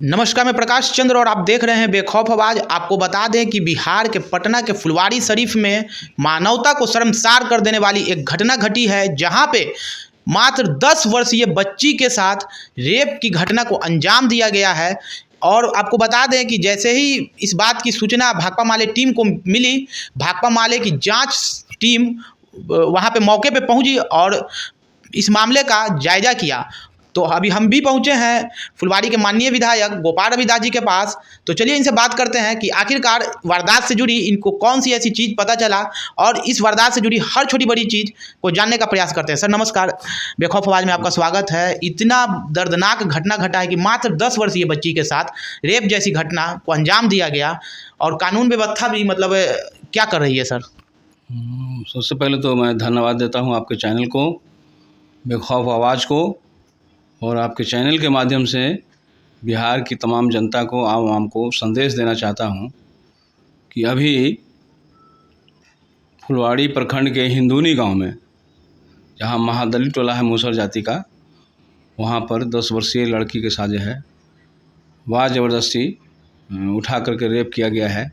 नमस्कार, मैं प्रकाश चंद्र और आप देख रहे हैं बेखौफ आवाज़। आपको बता दें कि बिहार के पटना के फुलवारी शरीफ में मानवता को शर्मसार कर देने वाली एक घटना घटी है, जहां पे मात्र 10 वर्षीय बच्ची के साथ रेप की घटना को अंजाम दिया गया है। और आपको बता दें कि जैसे ही इस बात की सूचना भाकपा माले टीम को मिली, भाकपा माले की जांच टीम वहां पे मौके पे पहुंची और इस मामले का जायजा किया। तो अभी हम भी पहुंचे हैं फुलवारी के माननीय विधायक गोपाल रविदास जी के पास। तो चलिए इनसे बात करते हैं कि आखिरकार वारदात से जुड़ी इनको कौन सी ऐसी चीज़ पता चला और इस वारदात से जुड़ी हर छोटी बड़ी चीज़ को जानने का प्रयास करते हैं। सर नमस्कार, बेखौफ आवाज़ में आपका स्वागत है। इतना दर्दनाक घटना घटा है कि मात्र 10 वर्षीय बच्ची के साथ रेप जैसी घटना को अंजाम दिया गया और कानून व्यवस्था भी मतलब क्या कर रही है सर? सबसे पहले तो मैं धन्यवाद देता हूं आपके चैनल को, बेखौफ आवाज़ को, और आपके चैनल के माध्यम से बिहार की तमाम जनता को, आवाम को संदेश देना चाहता हूं कि अभी फुलवारी प्रखंड के हिंदूनी गांव में, जहां महादलित टोला है मूसर जाति का, वहां पर 10 वर्षीय लड़की के साथ जो है वाह ज़बरदस्ती उठा करके रेप किया गया है।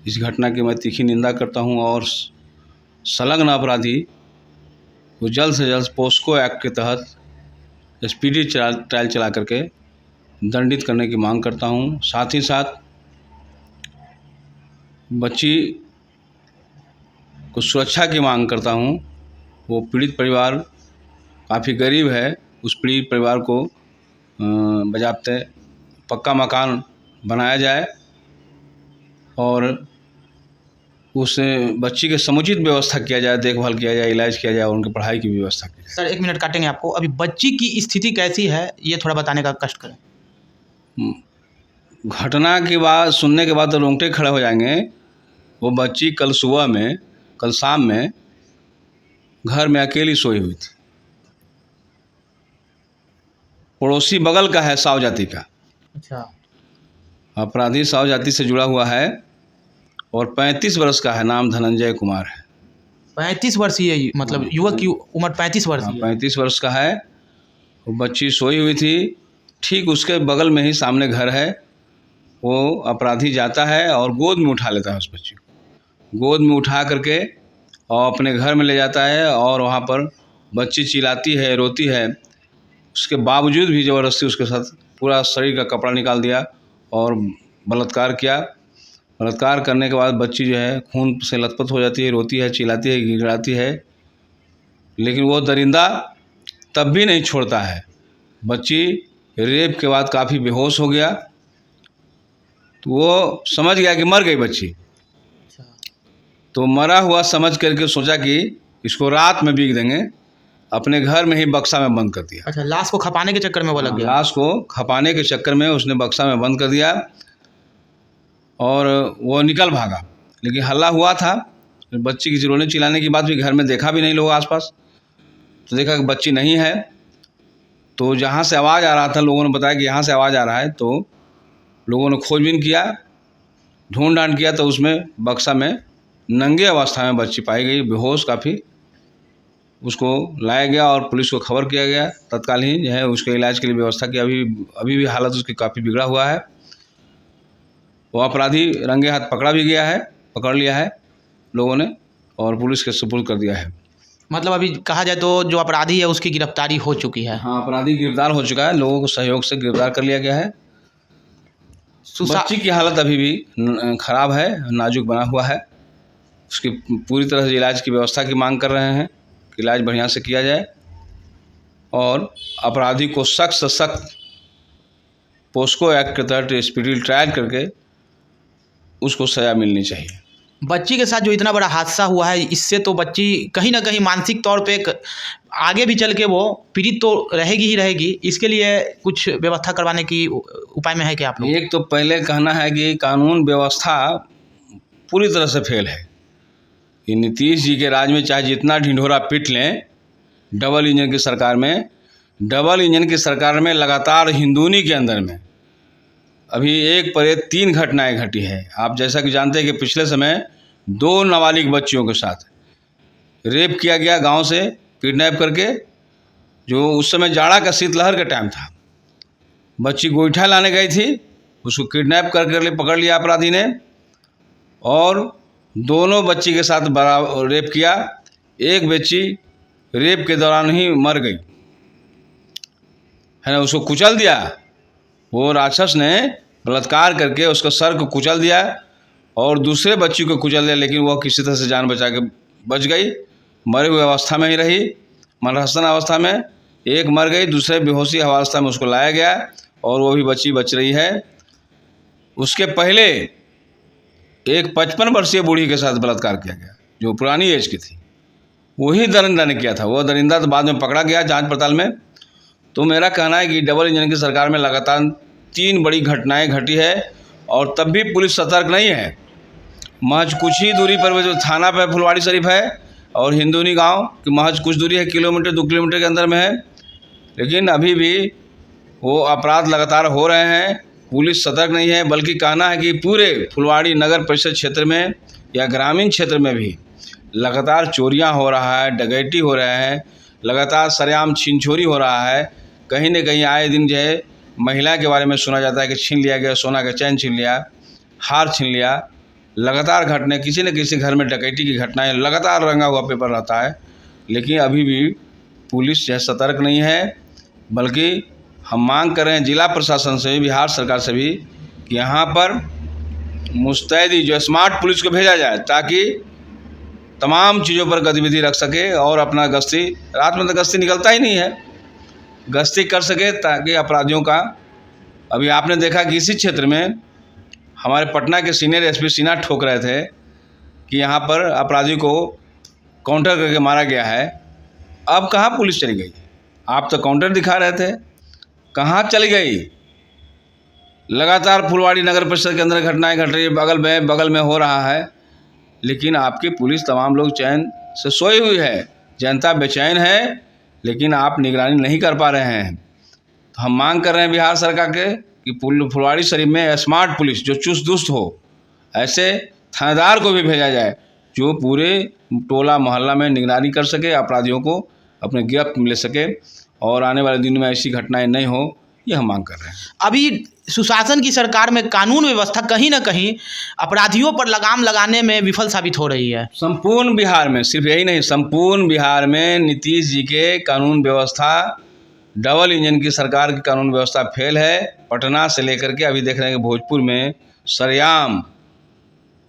इस घटना की मैं तीखी निंदा करता हूं और संलग्न अपराधी को जल्द से जल्द पोस्को एक्ट के तहत स्पीडी ट्रायल चला करके दंडित करने की मांग करता हूं। साथ ही साथ बच्ची को सुरक्षा की मांग करता हूं। वो पीड़ित परिवार काफ़ी गरीब है, उस पीड़ित परिवार को बजाते पक्का मकान बनाया जाए और उस बच्ची के समुचित व्यवस्था किया जाए, देखभाल किया जाए, इलाज किया जाए और उनकी पढ़ाई की व्यवस्था की जाए। सर 1 मिनट काटेंगे आपको। अभी बच्ची की स्थिति कैसी है ये थोड़ा बताने का कष्ट करें। घटना के बाद सुनने के बाद तो रोंगटे खड़े हो जाएंगे। वो बच्ची कल शाम में घर में अकेली सोई हुई थी। पड़ोसी बगल का है, साव जाति का। अच्छा। अपराधी साव जाति से जुड़ा हुआ है और 35 वर्ष का है, नाम धनंजय कुमार है। 35 वर्षीय मतलब युवक की उम्र 35 वर्ष है। 35 वर्ष का है। वो बच्ची सोई हुई थी, ठीक उसके बगल में ही सामने घर है। वो अपराधी जाता है और गोद में उठा लेता है उस बच्ची को, गोद में उठा करके और अपने घर में ले जाता है और वहाँ पर बच्ची चिल्लाती है, रोती है। उसके बावजूद भी ज़बरदस्ती उसके साथ पूरा शरीर का कपड़ा निकाल दिया और बलात्कार किया। बलात्कार करने के बाद बच्ची जो है खून से लथपथ हो जाती है, रोती है, चिल्लाती है, गिड़गिड़ाती है, लेकिन वो दरिंदा तब भी नहीं छोड़ता है। बच्ची रेप के बाद काफ़ी बेहोश हो गया, तो वो समझ गया कि मर गई बच्ची। तो मरा हुआ समझ करके सोचा कि इसको रात में बीग देंगे, अपने घर में ही बक्सा में बंद कर दिया। अच्छा, लाश को खपाने के चक्कर में वो लग गया। लाश को खपाने के चक्कर में उसने बक्सा में बंद कर दिया और वो निकल भागा। लेकिन हल्ला हुआ था, बच्ची की रोने चिल्लाने की बात भी घर में देखा भी नहीं लोग आसपास, तो देखा कि बच्ची नहीं है। तो जहाँ से आवाज़ आ रहा था, लोगों ने बताया कि यहाँ से आवाज़ आ रहा है, तो लोगों ने खोजबीन किया, ढूंढ ढांड किया, तो उसमें बक्सा में नंगे अवस्था में बच्ची पाई गई, बेहोश काफ़ी। उसको लाया गया और पुलिस को खबर किया गया। तत्काल ही जो है उसके इलाज के लिए व्यवस्था की। अभी भी हालत उसकी काफ़ी बिगड़ा हुआ है। वो अपराधी रंगे हाथ पकड़ लिया है लोगों ने और पुलिस के सुपुर्द कर दिया है। मतलब अभी कहा जाए तो जो अपराधी है उसकी गिरफ्तारी हो चुकी है। हाँ, अपराधी गिरफ्तार हो चुका है, लोगों के सहयोग से गिरफ्तार कर लिया गया है। बच्ची की हालत अभी भी खराब है, नाजुक बना हुआ है। उसकी पूरी तरह से इलाज की व्यवस्था की मांग कर रहे हैं कि इलाज बढ़िया से किया जाए और अपराधी को सख्त से सख्त पोस्को एक्ट के तहत स्पीडी ट्रायल करके उसको सज़ा मिलनी चाहिए। बच्ची के साथ जो इतना बड़ा हादसा हुआ है, इससे तो बच्ची कहीं ना कहीं मानसिक तौर पे आगे भी चल के वो पीड़ित तो रहेगी ही रहेगी। इसके लिए कुछ व्यवस्था करवाने की उपाय में है क्या आप लोग? एक तो पहले कहना है कि कानून व्यवस्था पूरी तरह से फेल है। ये नीतीश जी के राज में चाहे जितना ढिंढोरा पीट लें, डबल इंजन की सरकार में लगातार हिंदूनी के अंदर में अभी एक पर एक 3 घटनाएं घटी है। आप जैसा कि जानते हैं कि पिछले समय 2 नाबालिग बच्चियों के साथ रेप किया गया, गांव से किडनैप करके, जो उस समय जाड़ा का शीतलहर का टाइम था। बच्ची गोईठा लाने गई थी, उसको किडनैप कर पकड़ लिया अपराधी ने और दोनों बच्ची के साथ बराबर रेप किया। एक बच्ची रेप के दौरान ही मर गई है ना, उसको कुचल दिया। वो राक्षस ने बलात्कार करके उसका सर को कुचल दिया और दूसरे बच्ची को कुचल दिया, लेकिन वह किसी तरह से जान बचा के बच गई। मरे हुए अवस्था में ही रही, मनहसन अवस्था में। एक मर गई, दूसरे बेहोशी अवस्था में उसको लाया गया और वो भी बच्ची बच रही है। उसके पहले एक 55 वर्षीय बूढ़ी के साथ बलात्कार किया गया जो पुरानी एज की थी, वही दरिंदा ने किया था। वह दरिंदा तो बाद में पकड़ा गया जांच पड़ताल में। तो मेरा कहना है कि डबल इंजन की सरकार में लगातार 3 बड़ी घटनाएं घटी है और तब भी पुलिस सतर्क नहीं है। महज कुछ ही दूरी पर जो थाना पर फुलवाड़ी शरीफ है और हिंदूनी गांव की महज कुछ दूरी है, किलोमीटर 2 किलोमीटर के अंदर में है, लेकिन अभी भी वो अपराध लगातार हो रहे हैं। पुलिस सतर्क नहीं है, बल्कि कहना है कि पूरे फुलवाड़ी नगर परिषद क्षेत्र में या ग्रामीण क्षेत्र में भी लगातार चोरियां हो रहा है, डकैती हो रहे हैं, लगातार सरेआम छीन छोरी हो रहा है। कहीं न कहीं आए दिन जो है महिला के बारे में सुना जाता है कि छीन लिया गया, सोना का चैन छीन लिया, हार छीन लिया। लगातार घटने, किसी न किसी घर में डकैती की घटनाएं लगातार रंगा हुआ पेपर रहता है, लेकिन अभी भी पुलिस जो है सतर्क नहीं है। बल्कि हम मांग कर रहे हैं जिला प्रशासन से, बिहार सरकार से भी कि यहाँ पर मुस्तैदी जो स्मार्ट पुलिस को भेजा जाए ताकि तमाम चीज़ों पर गतिविधि रख सके और अपना गश्ती, रात में तो गश्ती निकलता ही नहीं है, गश्ती कर सके ताकि अपराधियों का। अभी आपने देखा कि इसी क्षेत्र में हमारे पटना के सीनियर एसपी सिन्हा ठोक रहे थे कि यहाँ पर अपराधी को काउंटर करके मारा गया है। अब कहाँ पुलिस चली गई? आप तो काउंटर दिखा रहे थे, कहाँ चली गई? लगातार फुलवाड़ी नगर परिषद के अंदर घटनाएं घट रही है, बगल में हो रहा है, लेकिन आपकी पुलिस तमाम लोग चैन से सोई हुई है। जनता बेचैन है, लेकिन आप निगरानी नहीं कर पा रहे हैं। तो हम मांग कर रहे हैं बिहार सरकार के कि फुलवाड़ी शरीफ में स्मार्ट पुलिस जो चुस्त दुरुस्त हो, ऐसे थानेदार को भी भेजा जाए जो पूरे टोला मोहल्ला में निगरानी कर सके, अपराधियों को अपने गिरफ्त में ले सके और आने वाले दिन में ऐसी घटनाएं नहीं हो, ये हम मांग कर रहे हैं। अभी सुशासन की सरकार में कानून व्यवस्था कहीं ना कहीं अपराधियों पर लगाम लगाने में विफल साबित हो रही है। संपूर्ण बिहार में, सिर्फ यही नहीं, संपूर्ण बिहार में नीतीश जी के कानून व्यवस्था, डबल इंजन की सरकार की कानून व्यवस्था फेल है। पटना से लेकर के अभी देख रहे हैं कि भोजपुर में सरेआम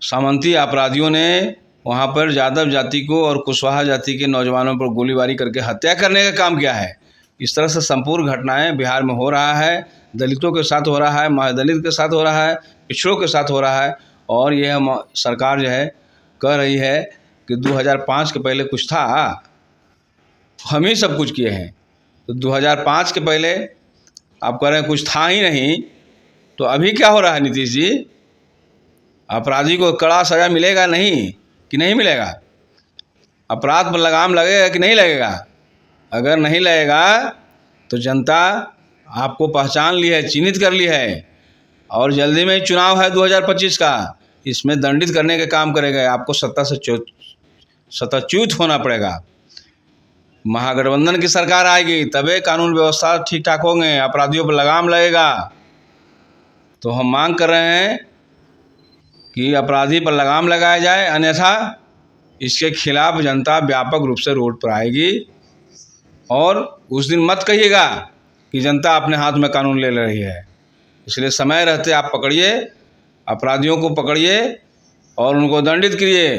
सामंती अपराधियों ने वहाँ पर यादव जाति को और कुशवाहा जाति के नौजवानों पर गोलीबारी करके हत्या करने का काम किया है। इस तरह से संपूर्ण घटनाएं बिहार में हो रहा है। दलितों के साथ हो रहा है, महादलित के साथ हो रहा है, पिछड़ों के साथ हो रहा है। और ये हम सरकार जो है कह रही है कि 2005 के पहले कुछ था, हम ही सब कुछ किए हैं। तो 2005 के पहले आप कह रहे हैं कुछ था ही नहीं, तो अभी क्या हो रहा है नीतीश जी? अपराधी को कड़ा सज़ा मिलेगा नहीं कि नहीं मिलेगा? अपराध पर लगाम लगेगा कि नहीं लगेगा? अगर नहीं लगेगा तो जनता आपको पहचान ली है, चिन्हित कर ली है और जल्दी में ही चुनाव है 2025 का, इसमें दंडित करने का काम करेगा। आपको सत्ता से सत्ताच्युत होना पड़ेगा। महागठबंधन की सरकार आएगी तबे कानून व्यवस्था ठीक ठाक होंगे, अपराधियों पर लगाम लगेगा। तो हम मांग कर रहे हैं कि अपराधी पर लगाम लगाया जाए, अन्यथा इसके खिलाफ जनता व्यापक रूप से रोड पर आएगी। और उस दिन मत कहिएगा कि जनता अपने हाथ में कानून ले रही है। इसलिए समय रहते आप पकड़िए, अपराधियों को पकड़िए और उनको दंडित करिए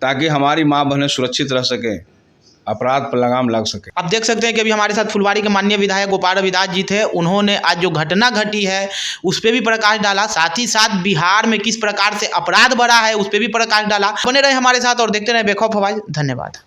ताकि हमारी माँ बहनें सुरक्षित रह सकें, अपराध पर लगाम लग सके। आप देख सकते हैं कि अभी हमारे साथ फुलवाड़ी के माननीय विधायक गोपाल रविदास जी थे। उन्होंने आज जो घटना घटी है उस पर भी प्रकाश डाला, साथ ही साथ बिहार में किस प्रकार से अपराध बढ़ा है उस पर भी प्रकाश डाला। बने रहे हमारे साथ और देखते रहे बेखौफ आवाज। धन्यवाद।